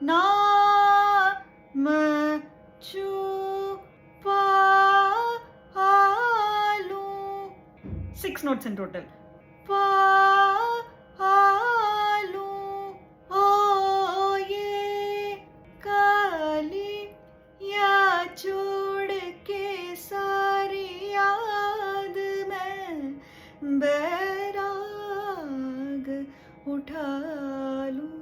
नाम छुपा लूं. 6 notes in total. पा लूं हो ये काली या छोड़ के सारी याद में बैराग उठा लूं.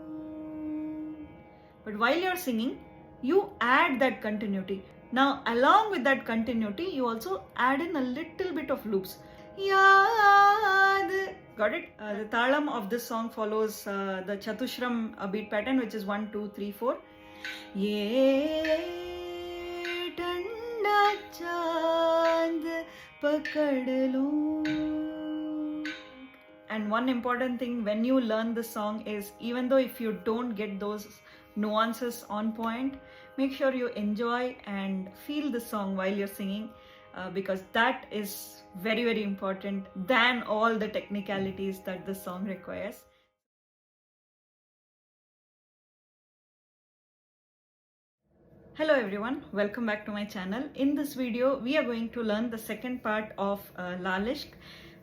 But while you're singing, you add that continuity. Now, along with that continuity, you also add in a little bit of loops. Yaad. Got it? The Thalam of this song follows the Chatushram beat pattern, which is 1, 2, 3, 4. Ye ठंडा चांद पकड़ लूं. And one important thing when you learn the song is, even though if you don't get those nuances on point, make sure you enjoy and feel the song while you're singing, because that is very, very important than all the technicalities that the song requires. Hello everyone, welcome back to my channel. In this video, we are going to learn the second part of Laal Ishq.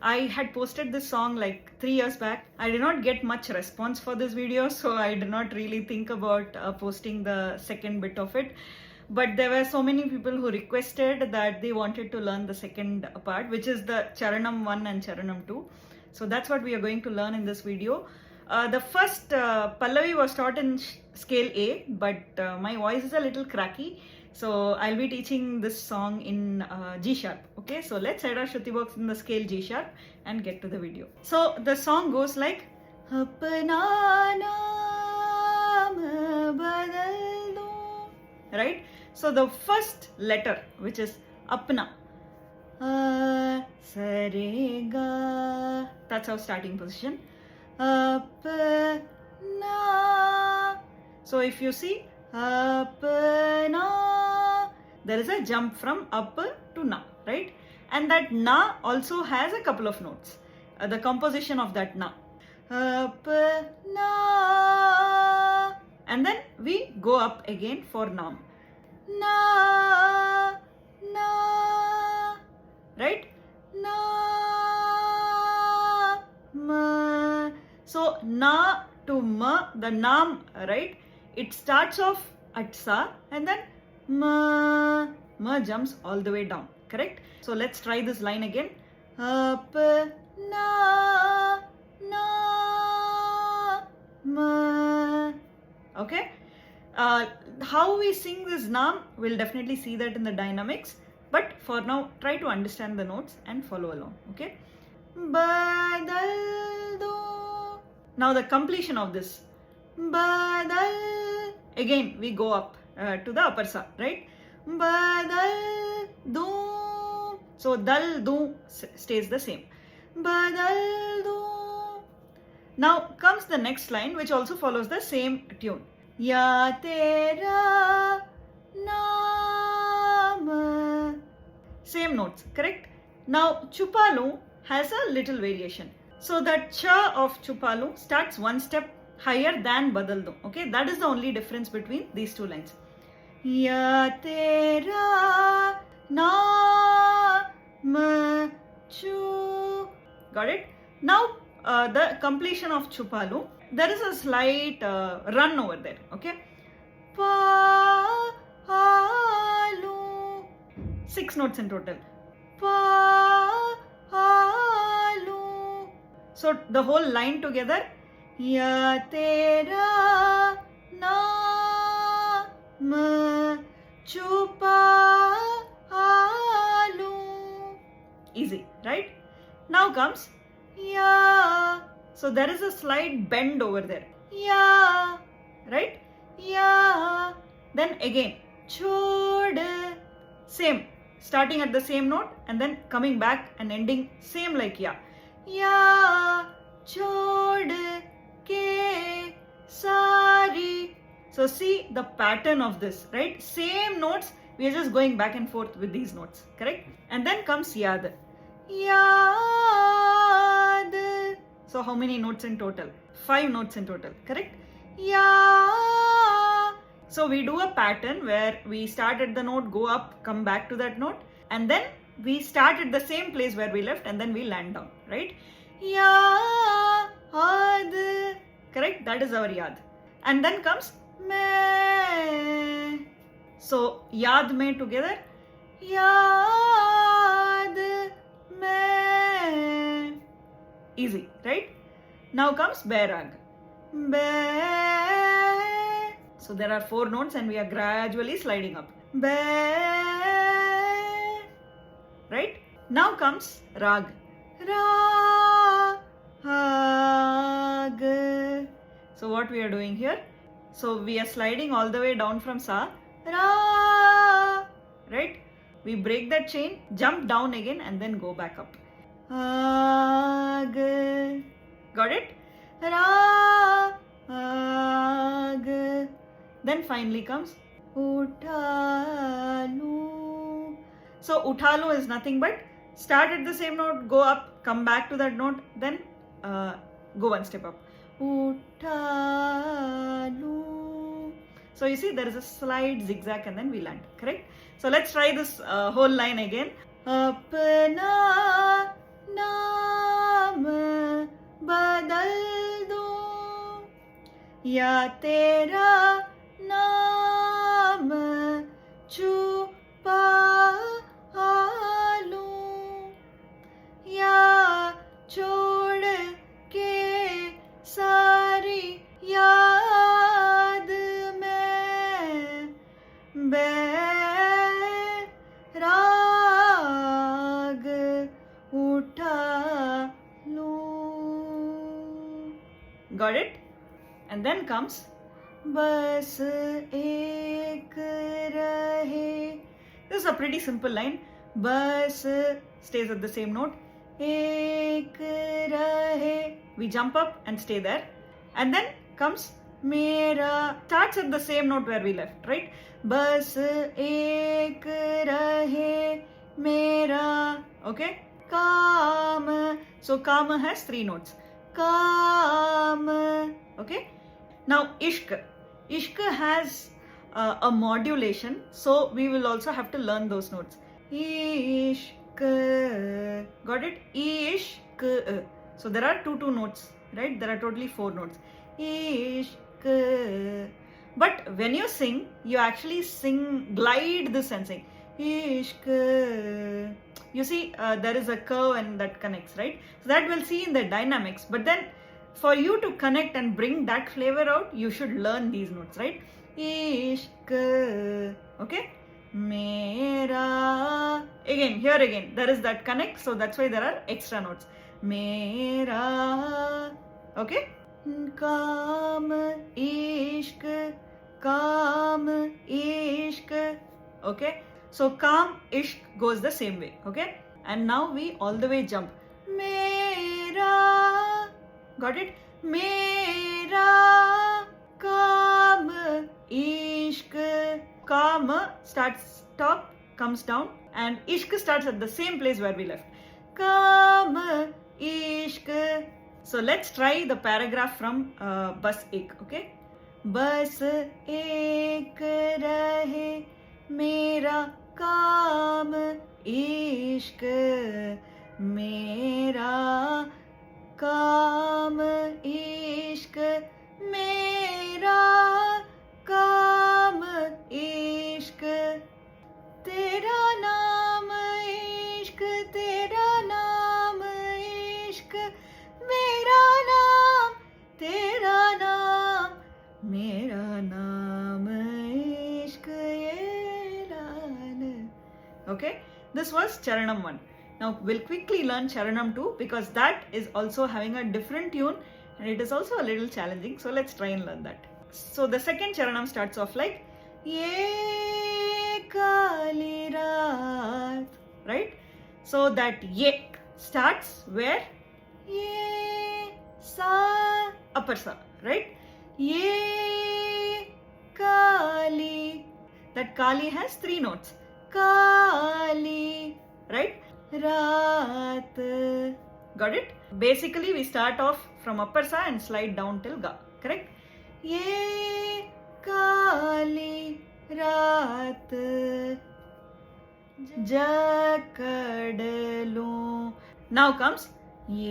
I had posted this song like 3 years back. I did not get much response for this video, so I did not really think about posting the second bit of it. But there were so many people who requested that they wanted to learn the second part, which is the Charanam 1 and Charanam 2. So that's what we are going to learn in this video. The first Pallavi was taught in scale A, but my voice is a little cracky. So I'll be teaching this song in G sharp. Okay, so let's set our Shruti box in the scale G sharp and get to the video. So the song goes like, Apna naam badal do. Right? So the first letter, which is Apna, Sarega, that's our starting position. Apna. So if you see, Apna, there is a jump from up to na, right? And that na also has a couple of notes. The composition of that na. Apna. And then we go up again for nam. Na, na, right? Na, ma. So na to ma, the nam, right? It starts off at sa and then ma jumps all the way down, correct? So let's try this line again. Up, na, ma. Okay? How we sing this nam, we'll definitely see that in the dynamics. But for now, try to understand the notes and follow along, okay? Badal do. Now the completion of this. Badal. Again, we go up to the upper sa, right? Badal do. So dal do stays the same. Badal do. Now comes the next line, which also follows the same tune. Ya tera naam. Same notes, correct? Now Chupalu has a little variation. So the cha of Chupalu starts one step higher than badal do. Okay, that is the only difference between these two lines. Ya tera naam chu. Got it? Now the completion of Chupalu, there is a slight run over there. Okay. Pa lu. 6 notes in total. Pa lu. So the whole line together. Ya tera naam chupa lu. Easy, right? Now comes ya. So there is a slight bend over there. Ya, right? Ya. Then again, chod. Same, starting at the same note and then coming back and ending same like ya. Ya, chod ke sari. So see the pattern of this, right? Same notes, we are just going back and forth with these notes, correct? And then comes yad. Yad. So how many notes in total? 5 notes in total, correct? Ya, So we do a pattern where we start at the note, go up, come back to that note, and then we start at the same place where we left, and then we land down, right? Yaad, correct? That is our yaad. And then comes mein. So yaad mein together, yaad mein. Easy, right? Now comes bairag. Ba. So there are 4 notes and we are gradually sliding up. Ba. Right? Now comes rag. Ra. Hag. So what we are doing here? So we are sliding all the way down from sa. Ra. Right? We break that chain, jump down again and then go back up. Hag. Got it? Ra. Hag. Then finally comes Uthalu. So Uthalu is nothing but start at the same note, go up, come back to that note, then go one step up. Uthalu. So you see there is a slight zigzag and then we land, correct? So let's try this whole line again. Apna naam badal do ya tera नाम छुपा लूं या छोड़ के सारी याद में बैराग उठा लूं. Got it? And then comes बस एक रहे. This is a pretty simple line. बस stays at the same note. एक रहे. We jump up and stay there. And then comes मेरा. Starts at the same note where we left, right? बस एक रहे मेरा. Okay? काम. So काम has 3 notes. काम. Okay? Now ishq. Ishq has a modulation, so we will also have to learn those notes. Ishq. Got it? Ishq. So there are two notes, right? There are totally 4 notes. Ishq. But when you sing, you actually glide this and sing ishq. You see, there is a curve and that connects, right? So that we'll see in the dynamics. But then for you to connect and bring that flavor out, you should learn these notes, right? Ishq. Okay? Mera. Again, there is that connect, so that's why there are extra notes. Mera. Okay? Kaam, ishq, kaam, ishq. Okay? So kaam, ishq goes the same way. Okay? And now we all the way jump. Mera. Got it? Mera kaam ishq. Kaam starts top, comes down, and ishq starts at the same place where we left. Kaam ishq. So let's try the paragraph from Bas Ek. Okay? Bas ek rahe mera kaam ishq. Mera काम इश्क मेरा काम इश्क तेरा नाम इश्क तेरा नाम इश्क मेरा नाम तेरा नाम मेरा नाम इश्क ये लाल. Okay, this was Charanam 1. Now we'll quickly learn Charanam 2 because that is also having a different tune and it is also a little challenging. So let's try and learn that. So the second Charanam starts off like Ye Kali Raat, right? So that Ye starts where? Ye Sa, upper Sa, right? Ye Kali. That Kali has 3 notes. Kali, right? Raat. Got it? Basically, we start off from upper sa and slide down till ga. Correct? Ye Kali jakadalu. Now comes ye.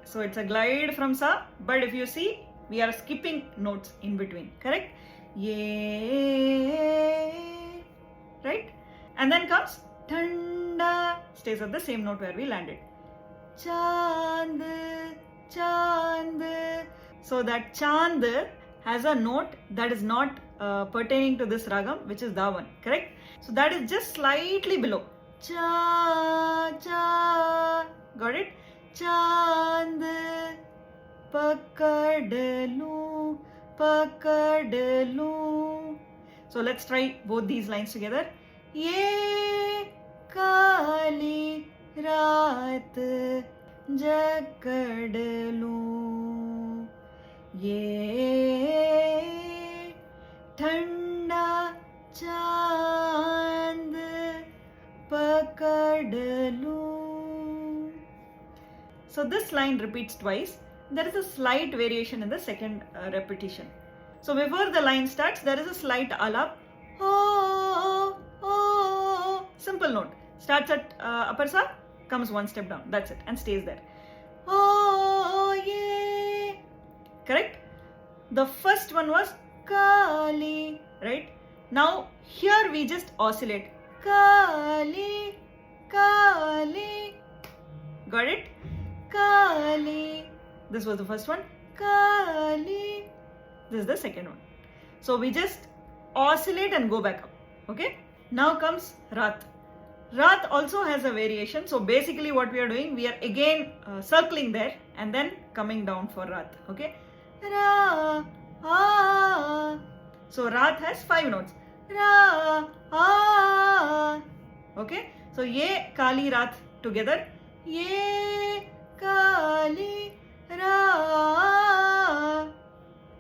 So it's a glide from sa, but if you see, we are skipping notes in between, correct? Ye, right? And then comes thanda, stays at the same note where we landed. Chand, chand. So that chand has a note that is not pertaining to this ragam, which is da one, correct? So that is just slightly below. Cha, cha. Got it? Chand pakadalu, pakadalu. So let's try both these lines together. Ye kali raat jakadalu, ye thanda chand pakadalu. So this line repeats twice. There is a slight variation in the second repetition. So before the line starts, there is a slight alap. Oh, oh, simple note. Starts at upper sa, comes one step down. That's it, and stays there. Oh, yeah. Correct? The first one was Kali, right? Now here we just oscillate. Kali, Kali. Got it? Kali. This was the first one. Kali. This is the second one. So we just oscillate and go back up. Okay? Now comes Rat. Rat also has a variation. So basically what we are doing, we are again circling there and then coming down for Rat. Okay? Ra, ah. So Rat has 5 notes. Ra, ah. Okay? So Ye, Kali, Rat together. Ye, Kali, Ra.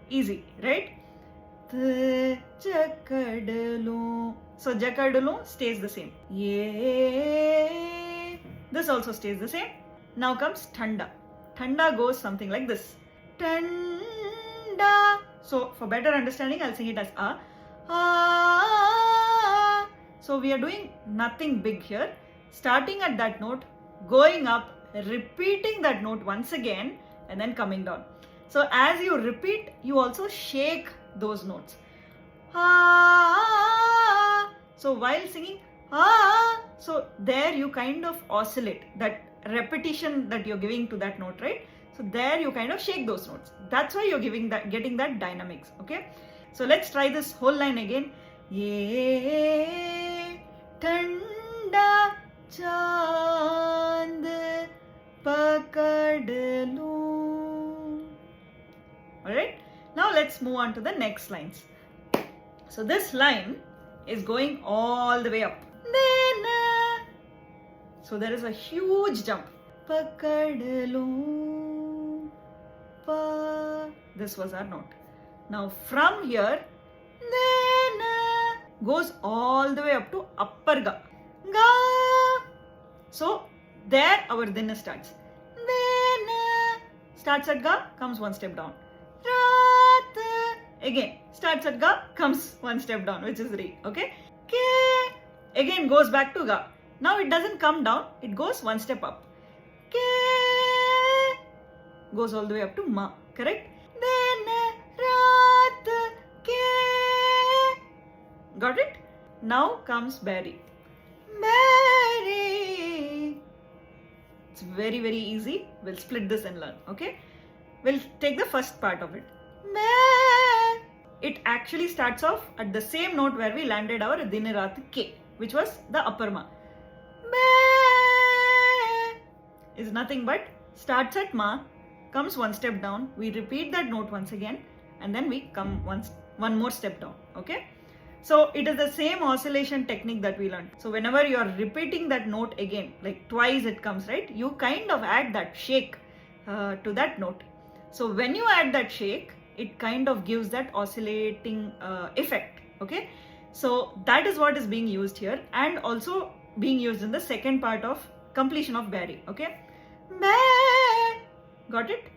Easy, right? Jakadalu. So Jakadalu stays the same. Ye. This also stays the same. Now comes Thanda. Thanda goes something like this. Thanda. So for better understanding, I'll sing it as A. Ah. So we are doing nothing big here. Starting at that note, going up, repeating that note once again, and then coming down. So as you repeat, you also shake those notes. Ah. So while singing, ah, so there you kind of oscillate that repetition that you're giving to that note, right? So there you kind of shake those notes. That's why you're getting that dynamics. Okay. So let's try this whole line again. Ye thanda chand pakadalu. Alright, now let's move on to the next lines. So this line is going all the way up. So there is a huge jump. Pakadalu. Pa. This was our note. Now from here, goes all the way up to upper ga. Ga. So there our dinna starts. Starts at ga, comes one step down. Rat. Again, starts at ga, comes one step down, which is re. Okay? Ke. Again goes back to ga. Now it doesn't come down, it goes one step up. Ke. Goes all the way up to ma. Correct? Then rat. Ke. Got it? Now comes berry. Berry. It's very, very easy. We'll split this and learn. Okay? We'll take the first part of it. It actually starts off at the same note where we landed our Dinirat K, which was the upper ma. Is nothing but starts at ma, comes one step down. We repeat that note once again, and then we come one more step down. Okay? So it is the same oscillation technique that we learned. So whenever you are repeating that note again, like twice it comes, right? You kind of add that shake to that note. So when you add that shake, it kind of gives that oscillating effect. Okay? So that is what is being used here, and also being used in the second part of completion of Barry. Okay? Got it?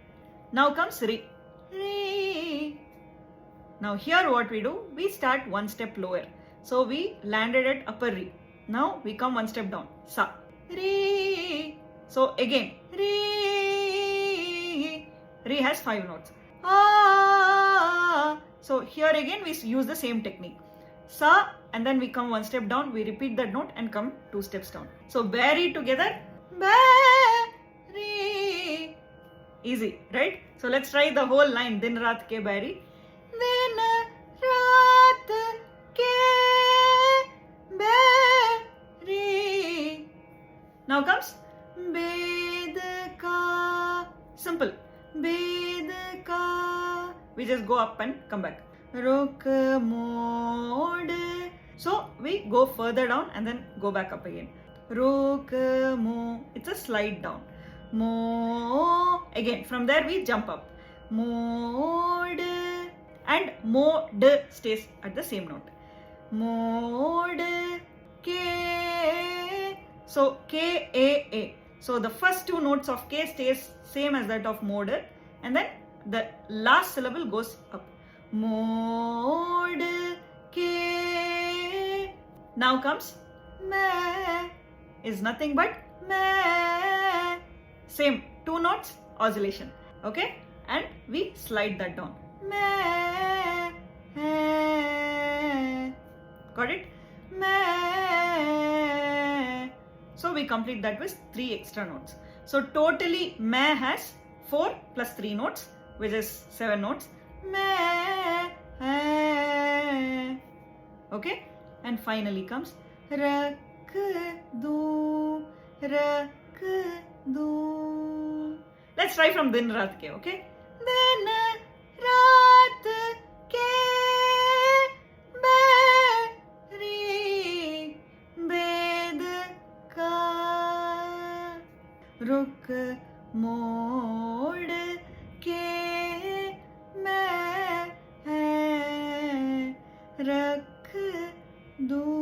Now comes Re. Re. Now here what we do, we start one step lower. So we landed at upper re. Now we come one step down. Sa. Re. So again, re. Re has 5 notes. Ah. So here again we use the same technique. Sa, and then we come one step down, we repeat that note and come 2 steps down. So berry together. Berry. Easy, right? So let's try the whole line. Din raat ke berry. Din raat ke berry. Now comes Bed ka. Simple. Bed ka. We just go up and come back. Ruk mod. So we go further down and then go back up again. Ruk mo. It's a slide down. Mo. Again, from there we jump up. Mod. And mod stays at the same note. Mod. K. So K, A, A. So the first 2 notes of K stays same as that of mod, and then the last syllable goes up. Mod K. Now comes me. Is nothing but me. Same 2 notes, oscillation. Okay, and we slide that down. Me. Got it? Me. So we complete that with 3 extra notes. So totally me has 4 plus 3 notes, which is 7 notes. Me. Okay, and finally comes rak do, rak do. Let's try from din raat ke. Okay, din raat ke berry. Bed ka. Ruk mod ke मैं रख दूं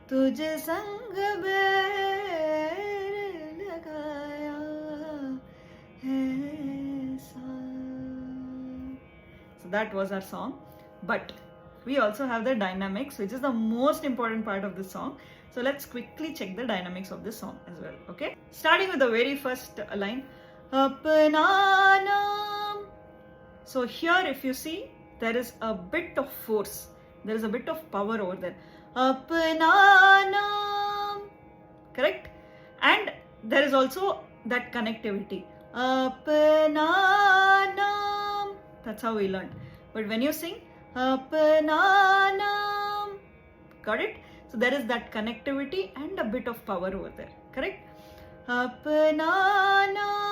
तुझ संग बैर लगाया है सा. So that was our song, but we also have the dynamics, which is the most important part of this song. So let's quickly check the dynamics of this song as well. Okay, starting with the very first line, apna naam. So here if you see, there is a bit of force, there is a bit of power over there. Apna naam, correct? And there is also that connectivity. Apna naam, that's how we learned. But when you sing apna naam, got it? So there is that connectivity and a bit of power over there, correct? Apna naam.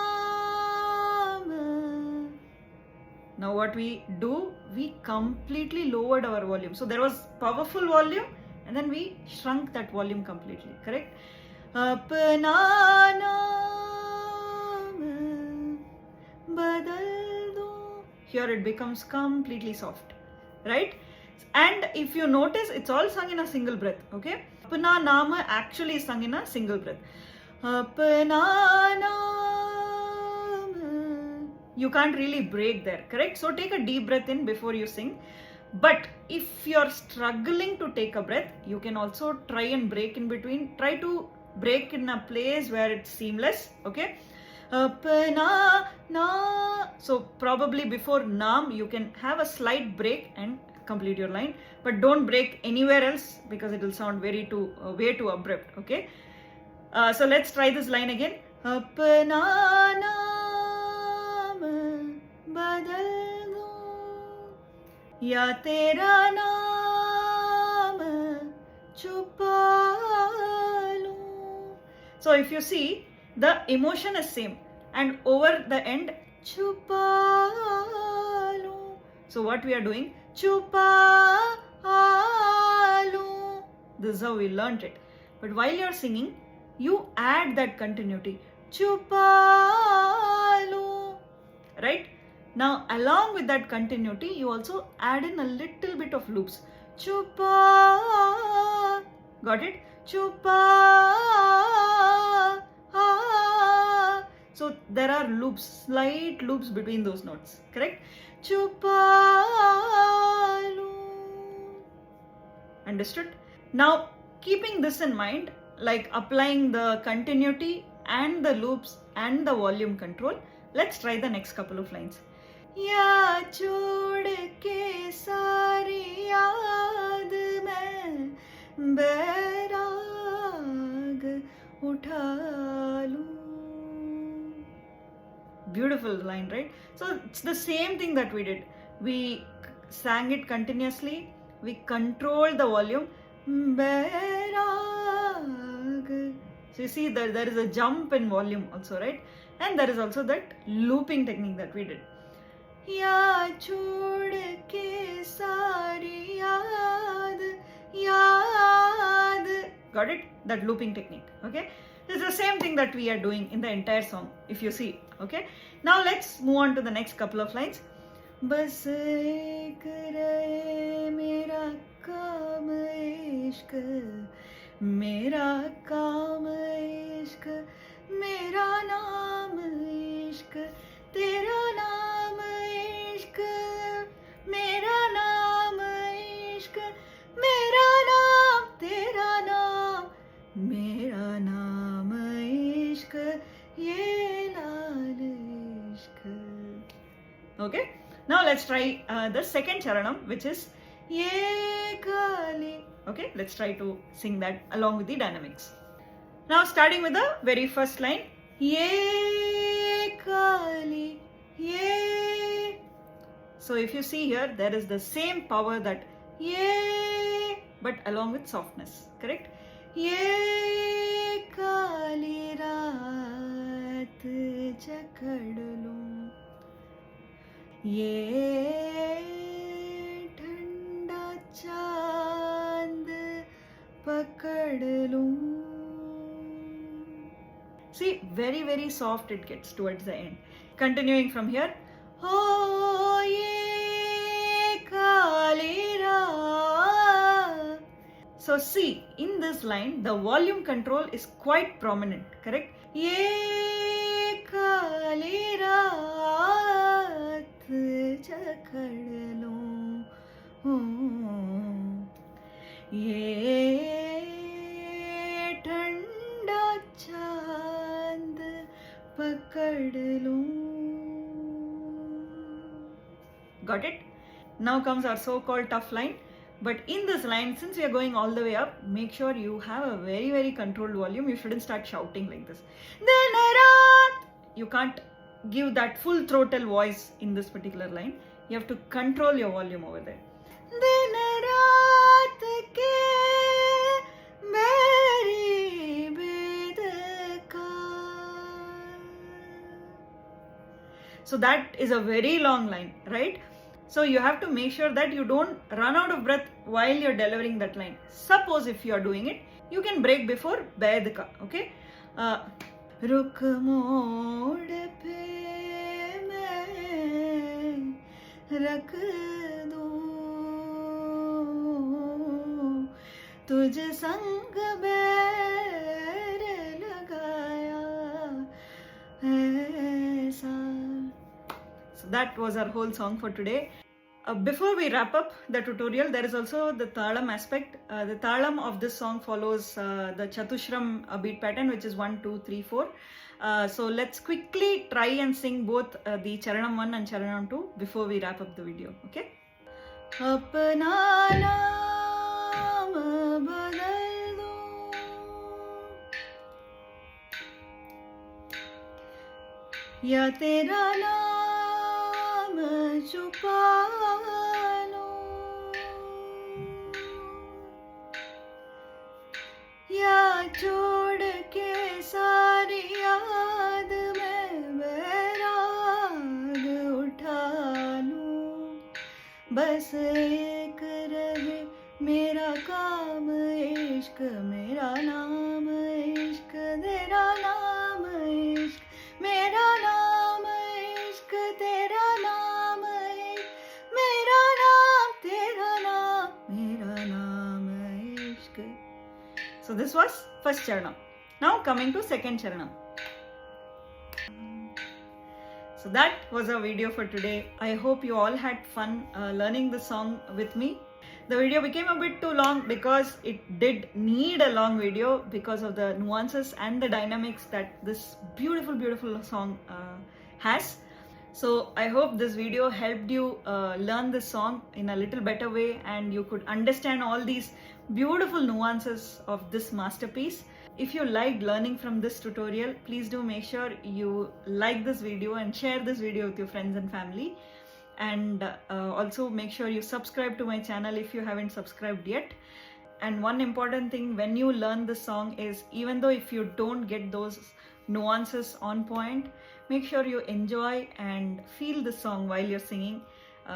Now what we do, we completely lowered our volume. So there was powerful volume and then we shrunk that volume completely, correct? Apna naam badal do. Here it becomes completely soft, right? And if you notice, it's all sung in a single breath, okay? Apna naam actually is sung in a single breath. Apna naam. You can't really break there, correct? So take a deep breath in before you sing. But if you're struggling to take a breath, you can also try and break in between. Try to break in a place where it's seamless, okay? Apna na. So probably before naam, you can have a slight break and complete your line, but don't break anywhere else because it will sound way too abrupt, okay? So let's try this line again. Apna naam badal do ya tera naam chupa loo. So if you see, the emotion is same, and over the end chupa loo. So what we are doing, chupa loo. This is how we learnt it. But while you are singing, you add that continuity, chupa loo, right? Now along with that continuity, you also add in a little bit of loops. Chupa, got it? Chupa. So there are loops, slight loops between those notes, correct? Chupa loo. Understood? Now, keeping this in mind, like applying the continuity and the loops and the volume control, let's try the next couple of lines. या छोड़ के सारी याद में बैराग उठा लूं. Beautiful line, right? So it's the same thing that we did. We sang it continuously. We controlled the volume. Bairag. So you see that there is a jump in volume also, right? And there is also that looping technique that we did. Ya chhod ke sari yaad. Got it? That looping technique. Okay? It's the same thing that we are doing in the entire song, if you see. Okay? Now let's move on to the next couple of lines. बस एक रहे मेरा काम इश्क, मेरा काम इश्क, मेरा नाम इश्क, तेरा नाम इश्क, मेरा नाम इश्क, मेरा नाम, तेरा नाम, मेरा नाम इश्क, ये लाल इश्क. Okay? Now let's try the second charanam, which is Ye Kali. Okay, let's try to sing that along with the dynamics. Now starting with the very first line, Ye Kali, Ye. So if you see here, there is the same power that Ye, but along with softness, correct? Ye Kali Raat Chakad Loon. ये ठंडा चांद पकड़ लूं. See, very very soft it gets towards the end. Continuing from here, oh ye kali raat. So see, in this line the volume control is quite prominent, correct? Ye kali raat चकड़ लूं, ये ठंडा चांद पकड़ लूं. Got it? Now comes our so-called tough line. But in this line, since we are going all the way up, make sure you have a very very controlled volume. You shouldn't start shouting like this. You can't give that full throttle voice in this particular line. You have to control your volume over there. Din raat ke meri bedkar. So that is a very long line, right? So you have to make sure that you don't run out of breath while you're delivering that line. Suppose if you are doing it, you can break before baid ka, okay? रुक मोड़ पे मैं रख दूं, तुझ संग बैर लगाया ऐसा. So that was our whole song for today. Before we wrap up the tutorial, there is also the Thalam aspect. The Thalam of this song follows the Chatushram beat pattern, which is 1, 2, 3, 4. So let's quickly try and sing both the Charanam 1 and Charanam 2 before we wrap up the video. Okay? Apna naam badal do, ya tera naam chupa. छोड़ के सारी याद में बैराग उठा लूं, बस एक रहे मेरा काम इश्क, मेरा नाम इश्क, तेरा नाम इश्क, मेरा नाम इश्क, तेरा नाम इश्क, मेरा नाम, तेरा नाम, मेरा नाम इश्क. So this was first charanam. Now coming to second charanam. So that was our video for today. I hope you all had fun learning the song with me. The video became a bit too long because it did need a long video because of the nuances and the dynamics that this beautiful song has. So I hope this video helped you learn this song in a little better way and you could understand all these beautiful nuances of this masterpiece. If you liked learning from this tutorial, please do make sure you like this video and share this video with your friends and family. And also make sure you subscribe to my channel if you haven't subscribed yet. And one important thing when you learn this song is, even though if you don't get those nuances on point, make sure you enjoy and feel the song while you're singing,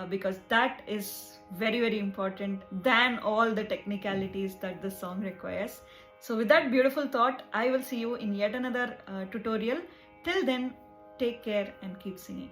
because that is very important than all the technicalities that this song requires. So with that beautiful thought, I will see you in yet another tutorial. Till then, take care and keep singing.